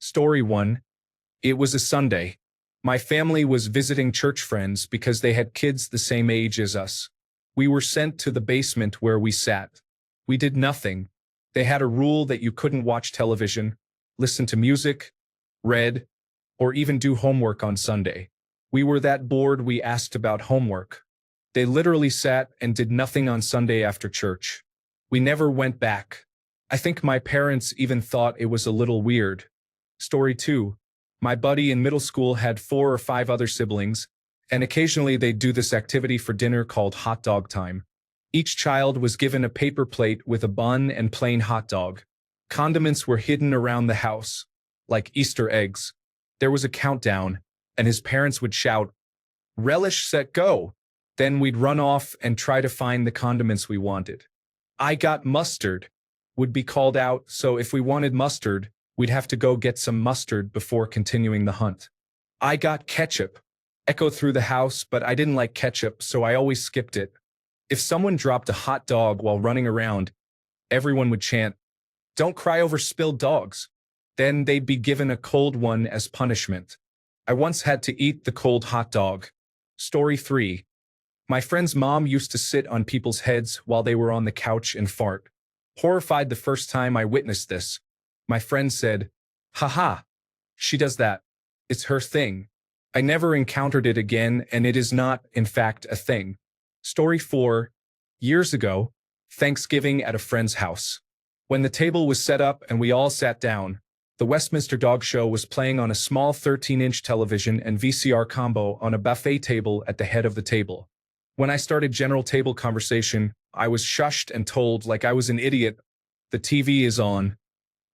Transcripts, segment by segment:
Story 1. It was a Sunday. My family was visiting church friends because they had kids the same age as us. We were sent to the basement where we sat. We did nothing. They had a rule that you couldn't watch television, listen to music, read, or even do homework on Sunday. We were that bored we asked about homework. They literally sat and did nothing on Sunday after church. We never went back. I think my parents even thought it was a little weird. Story 2. My buddy in middle school had 4 or 5 other siblings, and occasionally they'd do this activity for dinner called hot dog time. Each child was given a paper plate with a bun and plain hot dog. Condiments were hidden around the house, like Easter eggs. There was a countdown, and his parents would shout, "Relish, set, go!" Then we'd run off and try to find the condiments we wanted. "I got mustard," would be called out, so if we wanted mustard, we'd have to go get some mustard before continuing the hunt. "I got ketchup," echoed through the house, but I didn't like ketchup, so I always skipped it. If someone dropped a hot dog while running around, everyone would chant, "Don't cry over spilled dogs." Then they'd be given a cold one as punishment. I once had to eat the cold hot dog. Story 3. My friend's mom used to sit on people's heads while they were on the couch and fart. Horrified the first time I witnessed this, my friend said, "Haha, she does that. It's her thing." I never encountered it again, and it is not, in fact, a thing. Story 4. Years ago, Thanksgiving at a friend's house. When the table was set up and we all sat down, the Westminster Dog Show was playing on a small 13-inch television and VCR combo on a buffet table at the head of the table. When I started general table conversation, I was shushed and told like I was an idiot, "The TV is on,"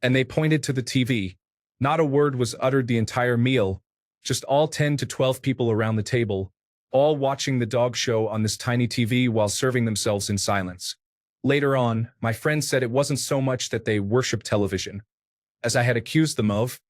and they pointed to the TV. Not a word was uttered the entire meal, just all 10 to 12 people around the table, all watching the dog show on this tiny TV while serving themselves in silence. Later on, my friend said it wasn't so much that they worship television, as I had accused them of,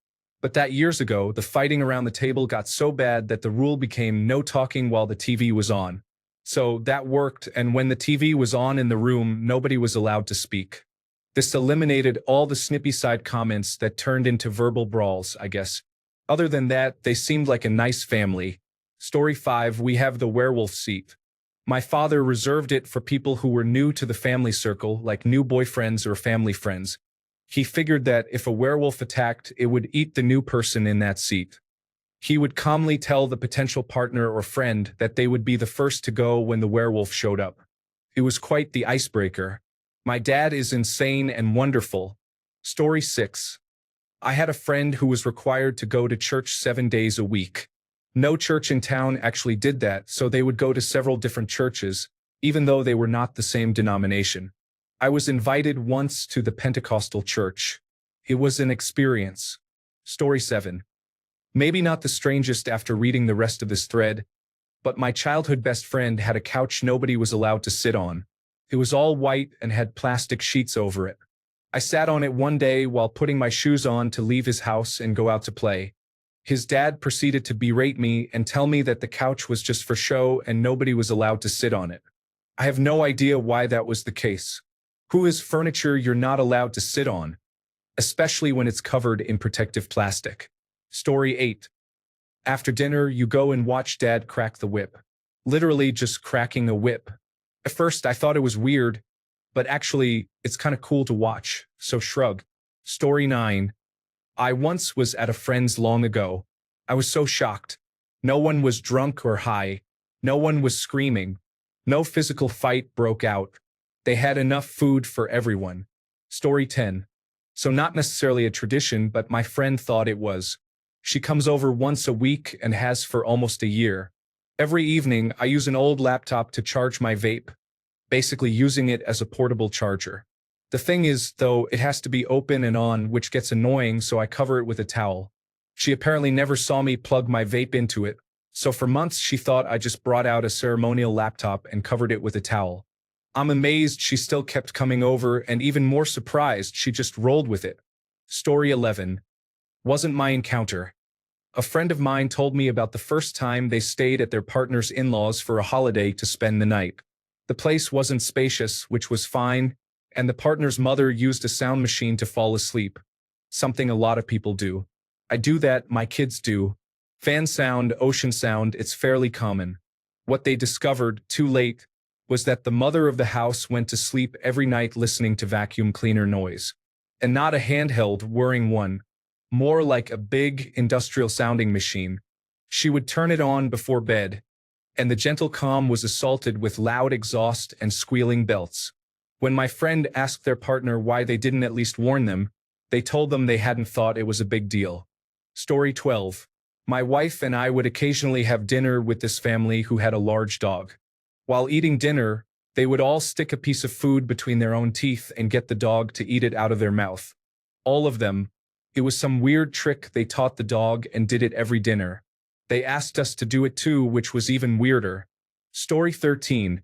but that years ago, the fighting around the table got so bad that the rule became no talking while the TV was on. So that worked, and when the TV was on in the room, nobody was allowed to speak. This eliminated all the snippy side comments that turned into verbal brawls, I guess. Other than that, they seemed like a nice family. Story 5. We have the werewolf seat. My father reserved it for people who were new to the family circle, like new boyfriends or family friends. He figured that if a werewolf attacked, it would eat the new person in that seat. He would calmly tell the potential partner or friend that they would be the first to go when the werewolf showed up. It was quite the icebreaker. My dad is insane and wonderful. Story 6. I had a friend who was required to go to church 7 days a week. No church in town actually did that, so they would go to several different churches, even though they were not the same denomination. I was invited once to the Pentecostal church. It was an experience. Story 7. Maybe not the strangest after reading the rest of this thread, but my childhood best friend had a couch nobody was allowed to sit on. It was all white and had plastic sheets over it. I sat on it one day while putting my shoes on to leave his house and go out to play. His dad proceeded to berate me and tell me that the couch was just for show and nobody was allowed to sit on it. I have no idea why that was the case. Who is furniture you're not allowed to sit on? Especially when it's covered in protective plastic. Story 8. After dinner, you go and watch Dad crack the whip. Literally just cracking a whip. At first, I thought it was weird, but actually, it's kind of cool to watch, so shrug. Story 9. I once was at a friend's long ago. I was so shocked. No one was drunk or high. No one was screaming. No physical fight broke out. They had enough food for everyone. Story 10. So not necessarily a tradition, but my friend thought it was. She comes over once a week and has for almost a year. Every evening, I use an old laptop to charge my vape, basically using it as a portable charger. The thing is, though, it has to be open and on, which gets annoying, so I cover it with a towel. She apparently never saw me plug my vape into it, so for months she thought I just brought out a ceremonial laptop and covered it with a towel. I'm amazed she still kept coming over, and even more surprised she just rolled with it. Story 11. Wasn't my encounter. A friend of mine told me about the first time they stayed at their partner's in-laws for a holiday to spend the night. The place wasn't spacious, which was fine, and the partner's mother used a sound machine to fall asleep, something a lot of people do. I do that, my kids do. Fan sound, ocean sound, it's fairly common. What they discovered, too late, was that the mother of the house went to sleep every night listening to vacuum cleaner noise. And not a handheld, whirring one. More like a big, industrial-sounding machine. She would turn it on before bed, and the gentle calm was assaulted with loud exhaust and squealing belts. When my friend asked their partner why they didn't at least warn them, they told them they hadn't thought it was a big deal. Story 12. My wife and I would occasionally have dinner with this family who had a large dog. While eating dinner, they would all stick a piece of food between their own teeth and get the dog to eat it out of their mouth. All of them. It was some weird trick they taught the dog and did it every dinner. They asked us to do it too, which was even weirder. Story 13.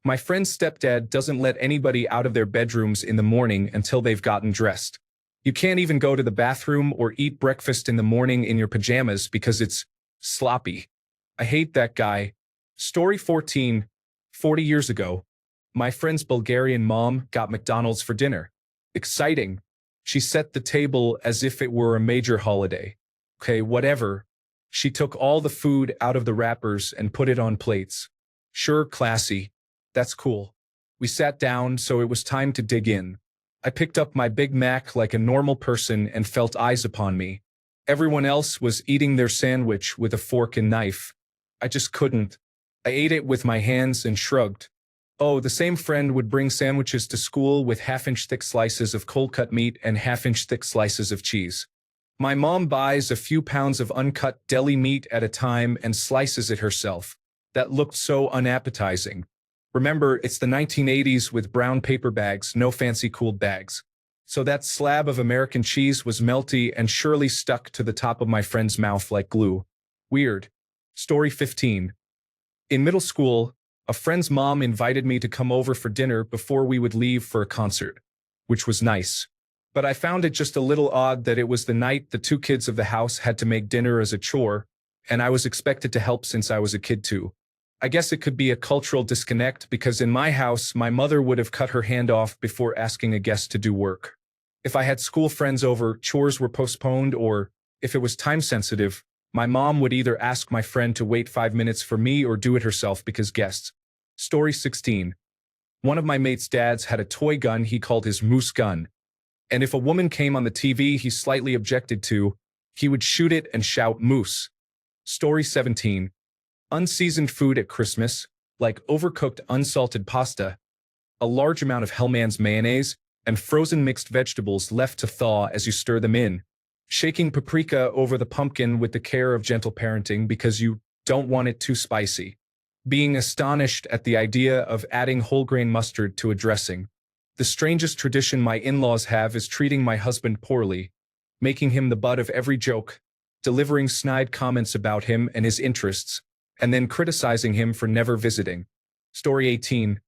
My friend's stepdad doesn't let anybody out of their bedrooms in the morning until they've gotten dressed. You can't even go to the bathroom or eat breakfast in the morning in your pajamas because it's sloppy. I hate that guy. Story 14. 40 years ago, my friend's Bulgarian mom got McDonald's for dinner. Exciting. She set the table as if it were a major holiday. Okay, whatever. She took all the food out of the wrappers and put it on plates. Sure, classy. That's cool. We sat down, so it was time to dig in. I picked up my Big Mac like a normal person and felt eyes upon me. Everyone else was eating their sandwich with a fork and knife. I just couldn't. I ate it with my hands and shrugged. Oh, the same friend would bring sandwiches to school with half-inch thick slices of cold-cut meat and half-inch thick slices of cheese. My mom buys a few pounds of uncut deli meat at a time and slices it herself. That looked so unappetizing. Remember, it's the 1980s with brown paper bags, no fancy cooled bags. So that slab of American cheese was melty and surely stuck to the top of my friend's mouth like glue. Weird. Story 15. In middle school, a friend's mom invited me to come over for dinner before we would leave for a concert, which was nice. But I found it just a little odd that it was the night the two kids of the house had to make dinner as a chore, and I was expected to help since I was a kid too. I guess it could be a cultural disconnect because in my house, my mother would have cut her hand off before asking a guest to do work. If I had school friends over, chores were postponed, or if it was time sensitive, my mom would either ask my friend to wait 5 minutes for me or do it herself because guests. Story 16. One of my mate's dads had a toy gun he called his moose gun. And if a woman came on the TV he slightly objected to, he would shoot it and shout moose. Story 17. Unseasoned food at Christmas, like overcooked unsalted pasta, a large amount of Hellmann's mayonnaise, and frozen mixed vegetables left to thaw as you stir them in. Shaking paprika over the pumpkin with the care of gentle parenting because you don't want it too spicy. Being astonished at the idea of adding whole grain mustard to a dressing. The strangest tradition my in-laws have is treating my husband poorly, making him the butt of every joke, delivering snide comments about him and his interests, and then criticizing him for never visiting. Story 18.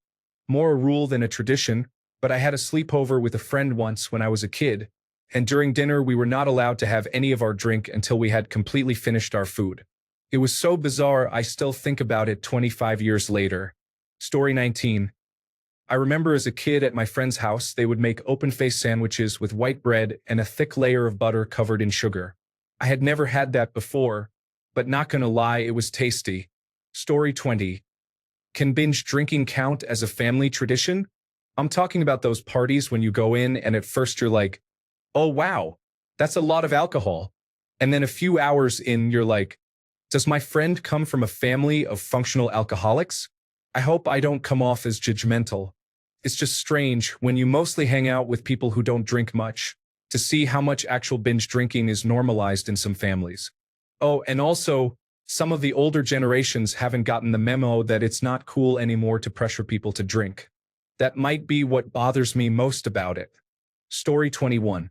More a rule than a tradition, but I had a sleepover with a friend once when I was a kid, and during dinner we were not allowed to have any of our drink until we had completely finished our food. It was so bizarre I still think about it 25 years later. Story 19. I remember as a kid at my friend's house they would make open-faced sandwiches with white bread and a thick layer of butter covered in sugar. I had never had that before, but not gonna lie, it was tasty. Story 20. Can binge drinking count as a family tradition? I'm talking about those parties when you go in and at first you're like, oh wow, that's a lot of alcohol. And then a few hours in you're like, does my friend come from a family of functional alcoholics? I hope I don't come off as judgmental. It's just strange when you mostly hang out with people who don't drink much to see how much actual binge drinking is normalized in some families. Oh, and also, some of the older generations haven't gotten the memo that it's not cool anymore to pressure people to drink. That might be what bothers me most about it. Story 21.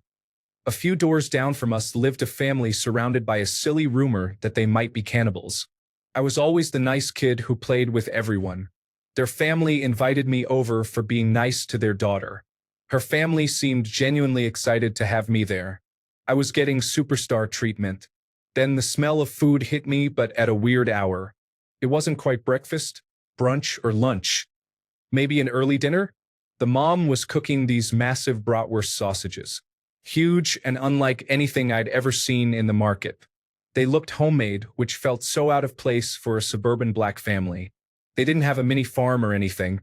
A few doors down from us lived a family surrounded by a silly rumor that they might be cannibals. I was always the nice kid who played with everyone. Their family invited me over for being nice to their daughter. Her family seemed genuinely excited to have me there. I was getting superstar treatment. Then the smell of food hit me, but at a weird hour. It wasn't quite breakfast, brunch, or lunch. Maybe an early dinner? The mom was cooking these massive bratwurst sausages. huge and unlike anything I'd ever seen in the market. They looked homemade, which felt so out of place for a suburban black family. They didn't have a mini farm or anything,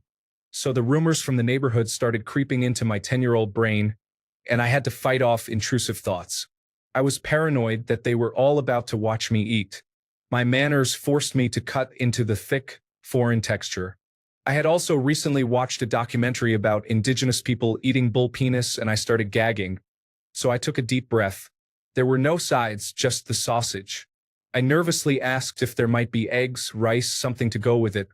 so the rumors from the neighborhood started creeping into my 10-year-old brain, and I had to fight off intrusive thoughts. I was paranoid that they were all about to watch me eat. My manners forced me to cut into the thick, foreign texture. I had also recently watched a documentary about indigenous people eating bull penis, and I started gagging, so I took a deep breath. There were no sides, just the sausage. I nervously asked if there might be eggs, rice, something to go with it.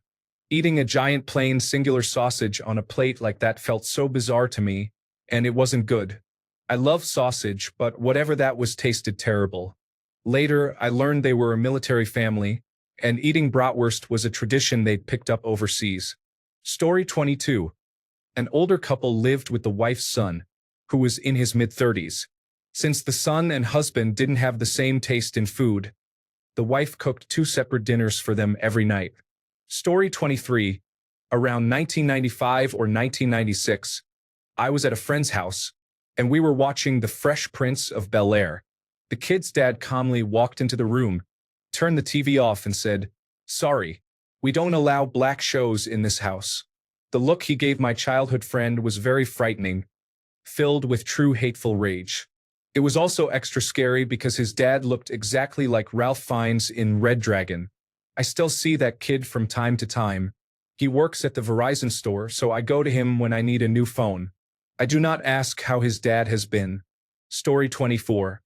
Eating a giant plain singular sausage on a plate like that felt so bizarre to me, and it wasn't good. I love sausage, but whatever that was tasted terrible. Later, I learned they were a military family, and eating bratwurst was a tradition they'd picked up overseas. Story 22. An older couple lived with the wife's son, who was in his mid-30s. Since the son and husband didn't have the same taste in food, the wife cooked 2 separate dinners for them every night. Story 23. Around 1995 or 1996, I was at a friend's house, and we were watching The Fresh Prince of Bel-Air. The kid's dad calmly walked into the room, turned the TV off, and said, "Sorry, we don't allow black shows in this house." The look he gave my childhood friend was very frightening, filled with true hateful rage. It was also extra scary because his dad looked exactly like Ralph Fiennes in Red Dragon. I still see that kid from time to time. He works at the Verizon store, so I go to him when I need a new phone. I do not ask how his dad has been. Story 24.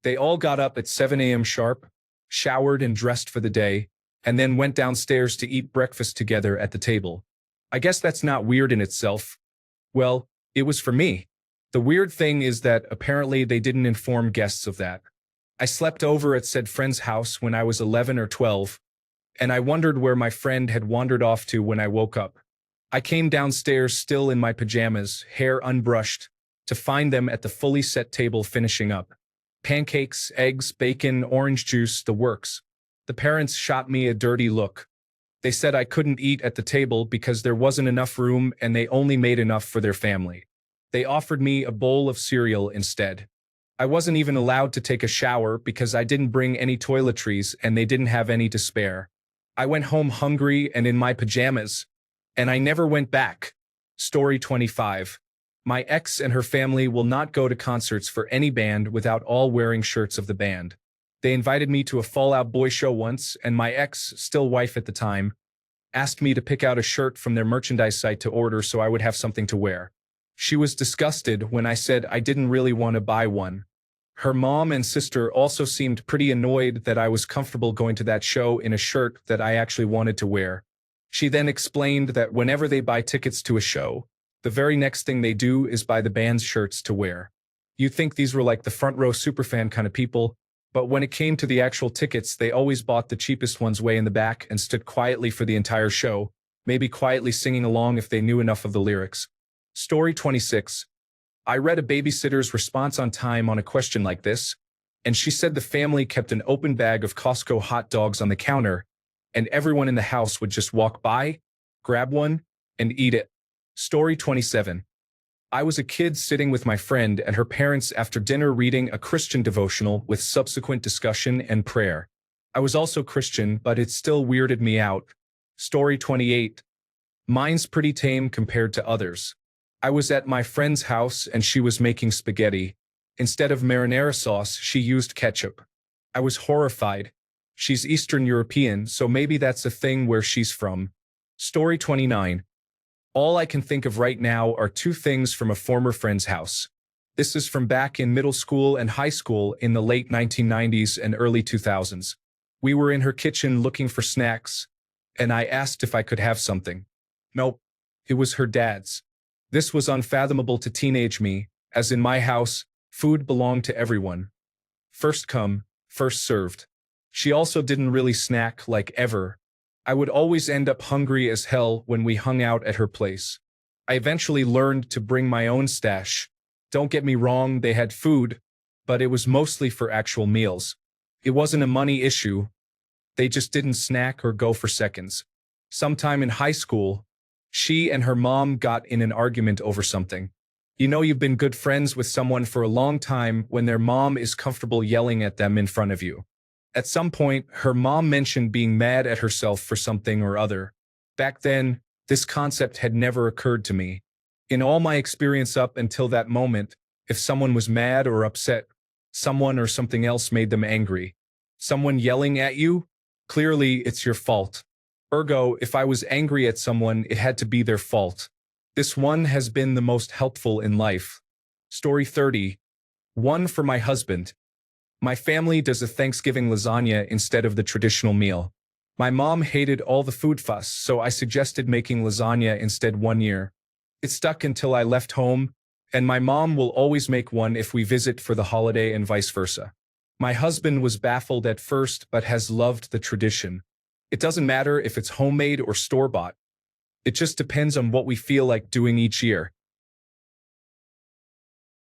They all got up at 7 a.m. sharp, showered and dressed for the day, and then went downstairs to eat breakfast together at the table. I guess that's not weird in itself. Well, it was for me. The weird thing is that apparently they didn't inform guests of that. I slept over at said friend's house when I was 11 or 12, and I wondered where my friend had wandered off to when I woke up. I came downstairs still in my pajamas, hair unbrushed, to find them at the fully set table finishing up. Pancakes, eggs, bacon, orange juice, the works. The parents shot me a dirty look. They said I couldn't eat at the table because there wasn't enough room and they only made enough for their family. They offered me a bowl of cereal instead. I wasn't even allowed to take a shower because I didn't bring any toiletries and they didn't have any to spare. I went home hungry and in my pajamas, and I never went back. Story 25. My ex and her family will not go to concerts for any band without all wearing shirts of the band. They invited me to a Fall Out Boy show once, and my ex, still wife at the time, asked me to pick out a shirt from their merchandise site to order so I would have something to wear. She was disgusted when I said I didn't really want to buy one. Her mom and sister also seemed pretty annoyed that I was comfortable going to that show in a shirt that I actually wanted to wear. She then explained that whenever they buy tickets to a show, the very next thing they do is buy the band's shirts to wear. You'd think these were like the front row superfan kind of people, but when it came to the actual tickets, they always bought the cheapest ones way in the back and stood quietly for the entire show, maybe quietly singing along if they knew enough of the lyrics. Story 26. I read a babysitter's response on Time on a question like this, and she said the family kept an open bag of Costco hot dogs on the counter, and everyone in the house would just walk by, grab one, and eat it. Story 27. I was a kid sitting with my friend and her parents after dinner reading a Christian devotional with subsequent discussion and prayer. I was also Christian, but it still weirded me out. Story 28. Mine's pretty tame compared to others. I was at my friend's house and she was making spaghetti. Instead of marinara sauce, she used ketchup. I was horrified. She's Eastern European, so maybe that's a thing where she's from. Story 29. All I can think of right now are 2 things from a former friend's house. This is from back in middle school and high school in the late 1990s and early 2000s. We were in her kitchen looking for snacks, and I asked if I could have something. Nope, it was her dad's. This was unfathomable to teenage me, as in my house, food belonged to everyone. First come, first served. She also didn't really snack like ever. I would always end up hungry as hell when we hung out at her place. I eventually learned to bring my own stash. Don't get me wrong, they had food, but it was mostly for actual meals. It wasn't a money issue. They just didn't snack or go for seconds. Sometime in high school, she and her mom got in an argument over something. You know you've been good friends with someone for a long time when their mom is comfortable yelling at them in front of you. At some point, her mom mentioned being mad at herself for something or other. Back then, this concept had never occurred to me. In all my experience up until that moment, if someone was mad or upset, someone or something else made them angry. Someone yelling at you? Clearly, it's your fault. Ergo, if I was angry at someone, it had to be their fault. This one has been the most helpful in life. Story 30. One for my husband. My family does a Thanksgiving lasagna instead of the traditional meal. My mom hated all the food fuss, so I suggested making lasagna instead one year. It stuck until I left home, and my mom will always make one if we visit for the holiday and vice versa. My husband was baffled at first but has loved the tradition. It doesn't matter if it's homemade or store-bought. It just depends on what we feel like doing each year.